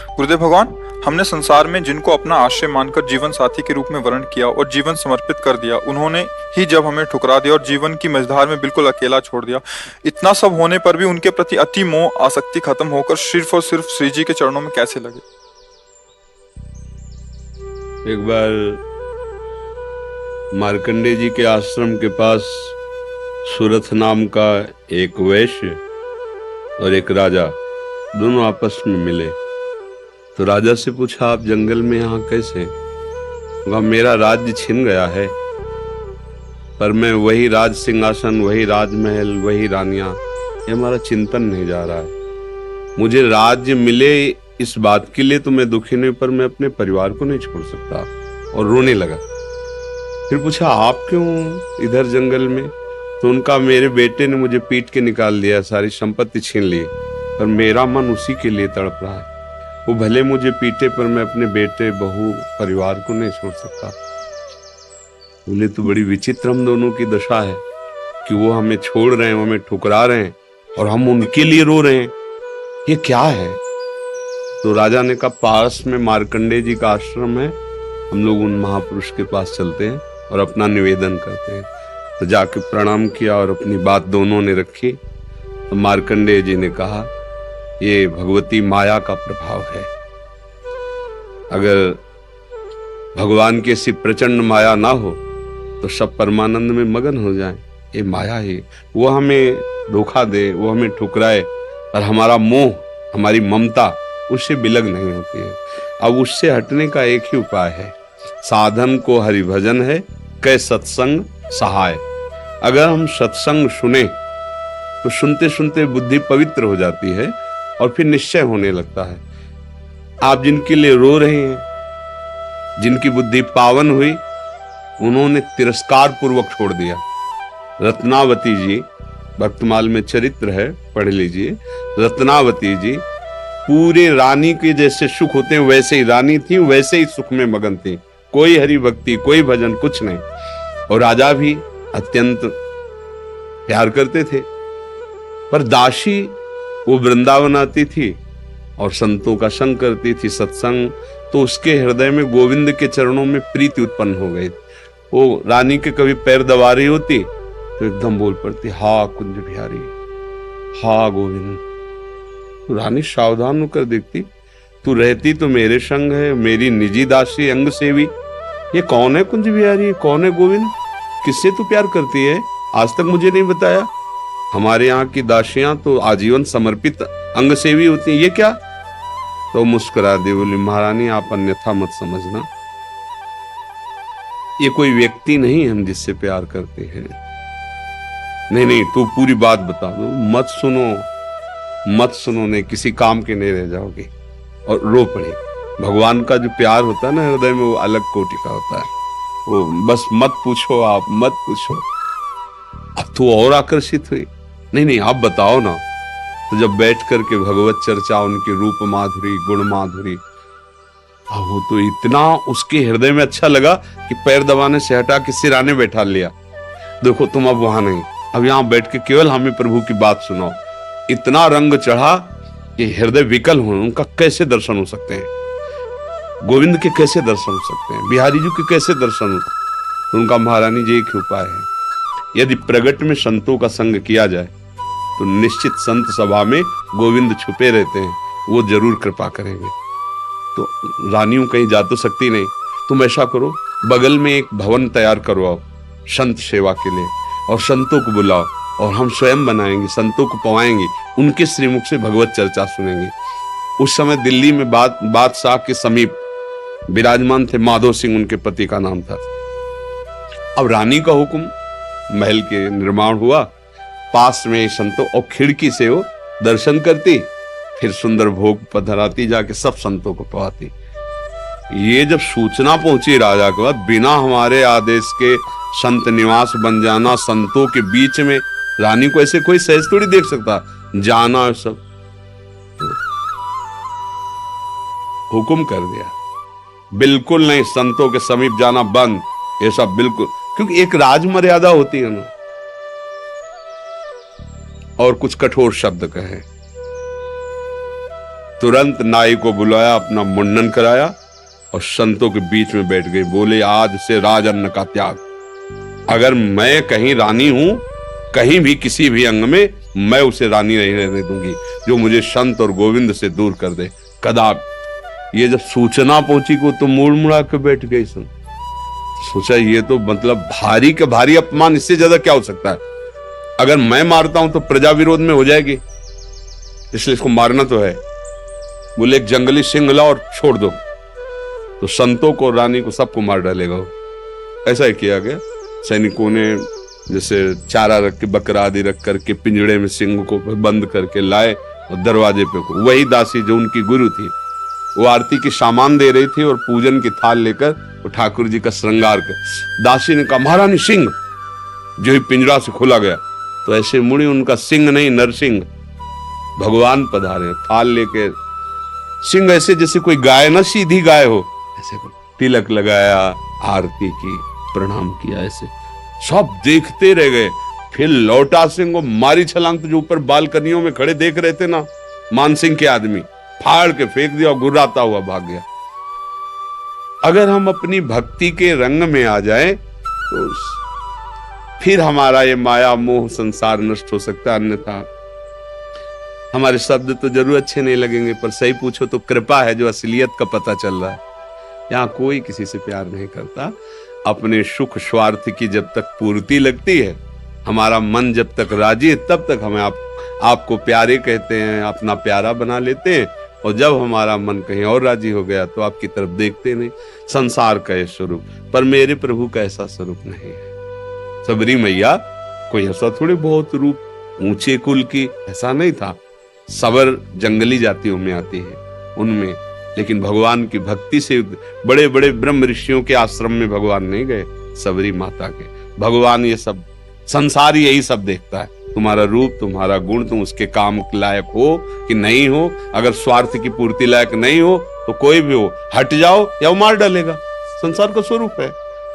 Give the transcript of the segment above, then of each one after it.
गुरुदेव भगवान, हमने संसार में जिनको अपना आश्रय मानकर जीवन साथी के रूप में वर्ण किया और जीवन समर्पित कर दिया, उन्होंने ही जब हमें ठुकरा दिया और जीवन की मझधार में बिल्कुल अकेला छोड़ दिया। इतना सब होने पर भी उनके प्रति अति मोह आसक्ति खत्म होकर सिर्फ और सिर्फ श्री जी के चरणों में कैसे लगे? एक बार मार्कंडेय जी के आश्रम के पास सुरथ नाम का एक वैश्य और एक राजा दोनों आपस में मिले। तो राजा से पूछा, आप जंगल में यहाँ कैसे? कहा, मेरा राज्य छिन गया है, पर मैं वही राज सिंहासन, वही राजमहल, वही रानियां, ये हमारा चिंतन नहीं जा रहा है। मुझे राज्य मिले इस बात के लिए तो मैं दुखी नहीं, पर मैं अपने परिवार को नहीं छोड़ सकता। और रोने लगा। फिर पूछा, आप क्यों इधर जंगल में? तो उनका, मेरे बेटे ने मुझे पीट के निकाल दिया, सारी संपत्ति छीन ली, पर मेरा मन उसी के लिए तड़प रहा है। वो भले मुझे पीटे, पर मैं अपने बेटे, बहू, परिवार को नहीं छोड़ सकता। बोले, तो बड़ी विचित्र हम दोनों की दशा है कि वो हमें छोड़ रहे हैं, वो हमें ठुकरा रहे हैं और हम उनके लिए रो रहे हैं, ये क्या है? तो राजा ने कहा, पास में मार्कंडेय जी का आश्रम है, हम लोग उन महापुरुष के पास चलते हैं और अपना निवेदन करते हैं। तो जाके प्रणाम किया और अपनी बात दोनों ने रखी। तो मार्कंडेय जी ने कहा, ये भगवती माया का प्रभाव है। अगर भगवान की ऐसी प्रचंड माया ना हो तो सब परमानंद में मगन हो जाएं। ये माया ही, वो हमें धोखा दे, वो हमें ठुकराए, और हमारा मोह, हमारी ममता उससे बिलग नहीं होती है। अब उससे हटने का एक ही उपाय है, साधन को हरिभजन है, कै सत्संग सहाय। अगर हम सत्संग सुने तो सुनते सुनते बुद्धि पवित्र हो जाती है और फिर निश्चय होने लगता है। आप जिनके लिए रो रहे हैं, जिनकी बुद्धि पावन हुई, उन्होंने तिरस्कार पूर्वक छोड़ दिया। रत्नावती जी, भक्तमाल में चरित्र है, पढ़ लीजिए। रत्नावती जी पूरे रानी के जैसे सुख होते हैं वैसे ही रानी थी, वैसे ही सुख में मगन थी। कोई हरि भक्ति, कोई भजन, कुछ नहीं। और राजा भी अत्यंत प्यार करते थे। पर दासी वो वृंदावन आती थी और संतों का संग करती थी, सत्संग, तो उसके हृदय में गोविंद के चरणों में प्रीति उत्पन्न हो गई। वो रानी के कभी पैर दबा रही होती तो एकदम बोल पड़ती, हा कुंज बिहारी, हा गोविंद। तो रानी सावधान होकर देखती, तू रहती तो मेरे संग है, मेरी निजी दासी, अंग सेवी, ये कौन है कुंज बिहारी, कौन है गोविंद, किससे तू प्यार करती है? आज तक मुझे नहीं बताया। हमारे यहाँ की दासियां तो आजीवन समर्पित अंग सेवी होती हैं, ये क्या? तो मुस्कुरा दे, बोली, महारानी आप अन्यथा मत समझना, ये कोई व्यक्ति नहीं हम जिससे प्यार करते हैं। नहीं नहीं, तू पूरी बात बता दो, मत सुनो, मत सुनो, नहीं किसी काम के नहीं रह जाओगे। और रो पड़े। भगवान का जो प्यार होता है ना हृदय में, वो अलग कोटि का होता है। वो बस मत पूछो, आप मत पूछो। अब तो और आकर्षित हुई, नहीं नहीं आप बताओ ना। तो जब बैठ करके भगवत चर्चा, उनकी रूप माधुरी, गुण माधुरी, अब वो तो इतना उसके हृदय में अच्छा लगा कि पैर दबाने से हटा के सिराने बैठा लिया। देखो तुम अब वहां नहीं, अब यहाँ बैठ के केवल हमें प्रभु की बात सुनाओ। इतना रंग चढ़ा कि हृदय विकल हो, उनका कैसे दर्शन हो सकते हैं? गोविंद के कैसे दर्शन हो सकते हैं? बिहारी जी के कैसे दर्शन हो? तो उनका, महारानी जी एक ही उपाय है, यदि प्रगट में संतों का संग किया जाए तो निश्चित संत सभा में गोविंद छुपे रहते हैं, वो जरूर कृपा करेंगे। तो रानियों कहीं जा तो सकती नहीं, तुम ऐसा करो, बगल में एक भवन तैयार करवाओ संत सेवा के लिए, और संतों को बुलाओ, और हम स्वयं बनाएंगे, संतों को पवाएंगे, उनके श्रीमुख से भगवत चर्चा सुनेंगे। उस समय दिल्ली में बादशाह के समीप विराजमान थे माधो सिंह, उनके पति का नाम था। अब रानी का हुक्म, महल के निर्माण हुआ, पास में संतों, और खिड़की से वो दर्शन करती, फिर सुंदर भोग पधराती, जाके सब संतों को पवाती। ये जब सूचना पहुंची राजा के बाद, बिना हमारे आदेश के संत निवास बन जाना, संतों के बीच में, रानी को ऐसे कोई सहज थोड़ी देख सकता, जाना सब, तो हुक्म कर दिया, बिल्कुल नहीं, संतों के समीप जाना बंद, ये सब बिल्कुल, क्योंकि एक राज मर्यादा होती है ना। और कुछ कठोर शब्द कहे तुरंत नाई को बुलाया, अपना मुंडन कराया और संतों के बीच में बैठ गई। बोले आज से राजअन्न का त्याग। अगर मैं कहीं रानी हूं, कहीं भी किसी भी अंग में, मैं उसे रानी नहीं रहने दूंगी जो मुझे संत और गोविंद से दूर कर दे। कदापि। ये जब सूचना पहुंची को तो मुड़ मुड़ा के बैठ गई। सुन, सोचा ये तो मतलब भारी का भारी अपमान, इससे ज्यादा क्या हो सकता है। अगर मैं मारता हूं तो प्रजा विरोध में हो जाएगी, इसलिए इसको मारना तो है। बोले एक जंगली सिंह लाओ और छोड़ दो, तो संतों को, रानी को, सबको मार डालेगा वो। ऐसा ही किया गया। सैनिकों ने जैसे चारा रख के, बकरा आदि रख करके पिंजड़े में सिंह को बंद करके लाए और दरवाजे पे को, वही दासी जो उनकी गुरु थी, वो आरती की सामान दे रही थी और पूजन की थाल लेकर वो ठाकुर जी का श्रृंगार कर। दासी ने कहा महारानी सिंह, जो ही पिंजरा से खोला गया तो ऐसे मुड़ी, उनका सिंह नहीं नरसिंह भगवान पधारे, थाल लेके। सिंह ऐसे जैसे कोई गाय ना, सीधी गाय हो, ऐसे तिलक लगाया, आरती की, प्रणाम किया। ऐसे सब देखते रह गए। फिर लौटा सिंह को मारी छलांग, तो जो ऊपर बालकनियों में खड़े देख रहे थे ना मान सिंह के आदमी, फाड़ के फेंक दिया और गुर्राता हुआ भाग गया। अगर हम अपनी भक्ति के रंग में आ जाएं तो फिर हमारा ये माया मोह संसार नष्ट हो सकता है। अन्यथा हमारे शब्द तो जरूर अच्छे नहीं लगेंगे, पर सही पूछो तो कृपा है जो असलियत का पता चल रहा है। यहाँ कोई किसी से प्यार नहीं करता। अपने सुख स्वार्थ की जब तक पूर्ति लगती है, हमारा मन जब तक राजी है, तब तक हमें आपको प्यारे कहते हैं, अपना प्यारा बना लेते हैं। और जब हमारा मन कहीं और राजी हो गया तो आपकी तरफ देखते नहीं। संसार का ये स्वरूप, पर मेरे प्रभु का ऐसा स्वरूप नहीं है। सबरी मैया कोई ऐसा थोड़ी बहुत रूप ऊंचे कुल की, ऐसा नहीं था। सबर जंगली जातियों में आती है उनमें, लेकिन भगवान की भक्ति से बड़े बड़े ब्रह्म ऋषियों के आश्रम में भगवान नहीं गए, सबरी माता के। भगवान ये सब संसार यही सब देखता है, तुम्हारा रूप, तुम्हारा गुण, तुम उसके काम लायक हो कि नहीं हो। अगर स्वार्थ की पूर्ति लायक नहीं हो तो कोई भी हो, हट जाओ या वो मार डालेगा। संसार का स्वरूप है,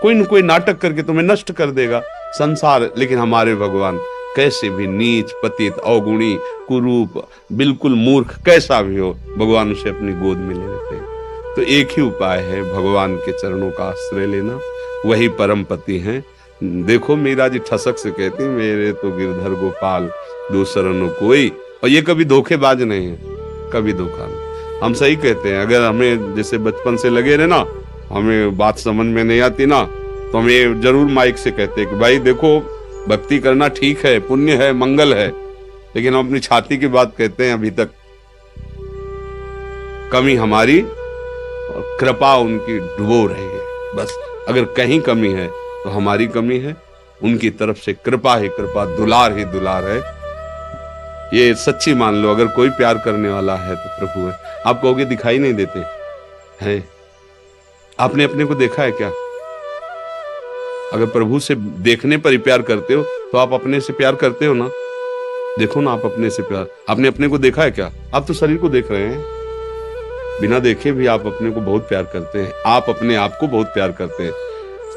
कोई न कोई नाटक करके तुम्हें नष्ट कर देगा संसार। लेकिन हमारे भगवान कैसे भी नीच, पतित, अवगुणी, कुरूप, बिल्कुल मूर्ख कैसा भी हो, भगवान उसे अपनी गोद में ले लेते हैं। तो एक ही उपाय है, भगवान के चरणों का आश्रय लेना, वही परम पति हैं। देखो मीरा जी ठसक से कहती, मेरे तो गिरधर गोपाल दूसरा न कोई। और ये कभी धोखेबाज नहीं है, कभी धोखा नहीं। हम सही कहते हैं। अगर हमें जैसे बचपन से लगे रहे ना, हमें बात समझ में नहीं आती ना, तो हम ये जरूर माइक से कहते हैं कि भाई देखो, भक्ति करना ठीक है, पुण्य है, मंगल है, लेकिन हम अपनी छाती की बात कहते हैं। अभी तक कमी हमारी और कृपा उनकी डुबो रही है। बस अगर कहीं कमी है तो हमारी कमी है, उनकी तरफ से कृपा ही कृपा, दुलार ही दुलार है। ये सच्ची मान लो। अगर कोई प्यार करने वाला है तो प्रभु है। आप कहोगे दिखाई नहीं देते हैं, आपने अपने को देखा है क्या? अगर प्रभु से देखने पर ही प्यार करते हो तो आप अपने से प्यार करते हो ना। देखो ना, आप अपने से प्यार, आपने अपने को देखा है क्या? आप तो शरीर को देख रहे हैं, बिना देखे भी आप अपने को बहुत प्यार करते हैं। आप अपने आप को बहुत प्यार करते हैं।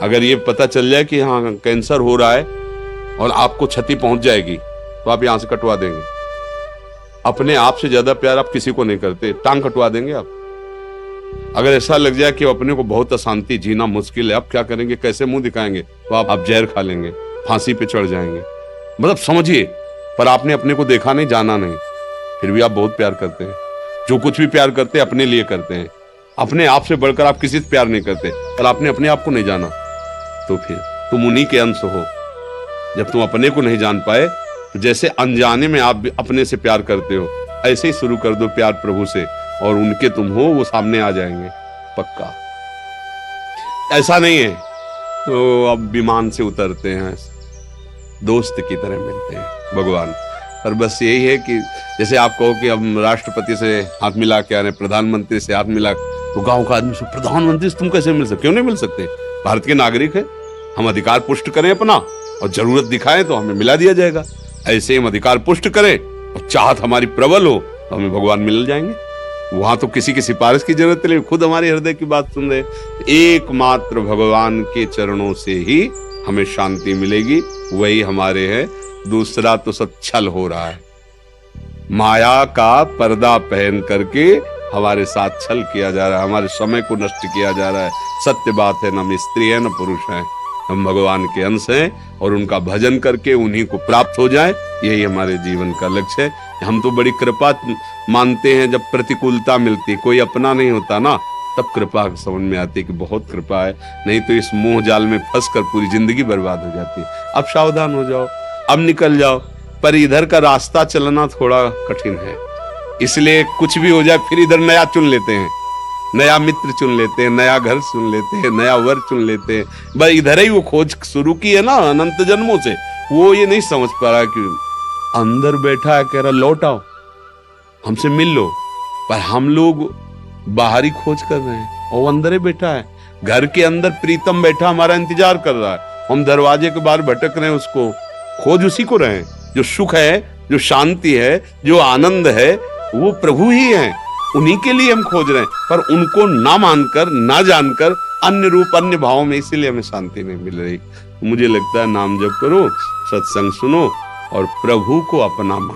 अगर ये पता चल जाए कि हाँ कैंसर हो रहा है और आपको क्षति पहुंच जाएगी तो आप यहां से कटवा देंगे। अपने आप से ज्यादा प्यार आप किसी को नहीं करते, टांग कटवा देंगे आप। अगर ऐसा लग जाए कि अपने को बहुत अशांति, जीना मुश्किल है, आप क्या करेंगे, कैसे मुंह दिखाएंगे, तो आप जहर खा लेंगे, फांसी पे चढ़ जाएंगे। मतलब समझिए, पर आपने अपने को देखा नहीं, जाना नहीं, फिर भी आप बहुत प्यार करते हैं। जो कुछ भी प्यार करते हैं अपने लिए करते हैं। अपने आप से बढ़कर आप किसी से प्यार नहीं करते, पर आपने अपने आप को नहीं जाना, तो फिर तुम उन्हीं के अंश हो। जब तुम अपने को नहीं जान पाए, तो जैसे अनजाने में आप अपने से प्यार करते हो, ऐसे ही शुरू कर दो प्यार प्रभु से, और उनके तुम हो, वो सामने आ जाएंगे पक्का। ऐसा नहीं है तो अब विमान से उतरते हैं, दोस्त की तरह मिलते हैं भगवान। पर बस यही है कि जैसे आप कहो कि अब राष्ट्रपति से हाथ मिला के आ रहे, प्रधानमंत्री से हाथ मिला, तो गांव का आदमी से प्रधानमंत्री से तुम कैसे मिल सकते? क्यों नहीं मिल सकते? भारत के नागरिक है, हम अधिकार पुष्ट करें अपना, और जरूरत दिखाएं तो हमें मिला दिया जाएगा। ऐसे हम अधिकार पुष्ट करें और चाहत हमारी प्रबल हो तो हमें भगवान मिल जाएंगे। वहां तो किसी की सिफारिश की जरूरत नहीं, खुद हमारे हृदय की बात सुन रहे। एकमात्र भगवान के चरणों से ही हमें शांति मिलेगी, वही हमारे हैं। दूसरा तो सब छल हो रहा है। माया का पर्दा पहन करके हमारे साथ छल किया जा रहा है, हमारे समय को नष्ट किया जा रहा है। सत्य बात है, न हम स्त्री है न पुरुष है, हम भगवान के अंश हैं और उनका भजन करके उन्हीं को प्राप्त हो जाए, यही हमारे जीवन का लक्ष्य है। हम तो बड़ी कृपा मानते हैं, जब प्रतिकूलता मिलती, कोई अपना नहीं होता ना, तब कृपा समझ में आती है कि बहुत कृपा है, नहीं तो इस मोह जाल में फंस कर पूरी जिंदगी बर्बाद हो जाती है। अब सावधान हो जाओ, अब निकल जाओ, पर इधर का रास्ता चलना थोड़ा कठिन है, इसलिए कुछ भी हो जाए फिर इधर नया चुन लेते हैं, नया मित्र चुन लेते हैं, नया घर चुन लेते हैं, नया वर चुन लेते हैं। बस इधर ही वो खोज शुरू की है ना अनंत जन्मों से, वो ये नहीं समझ पा रहा कि अंदर बैठा है, कह रहा लौट आओ, हमसे मिल लो, पर हम लोग बाहरी खोज कर रहे हैं और वो अंदर ही बैठा है। घर के अंदर प्रीतम बैठा हमारा इंतजार कर रहा है, हम दरवाजे के बाहर भटक रहे हैं, उसको खोज उसी को रहे हैं। जो सुख है, जो शांति है, जो आनंद है, वो प्रभु ही है, उन्हीं के लिए हम खोज रहे हैं, पर उनको ना मानकर, ना जानकर, अन्य रूप अन्य भावों में, इसीलिए हमें शांति नहीं मिल रही। मुझे लगता है नाम जप करो, सत्संग सुनो और प्रभु को अपना मान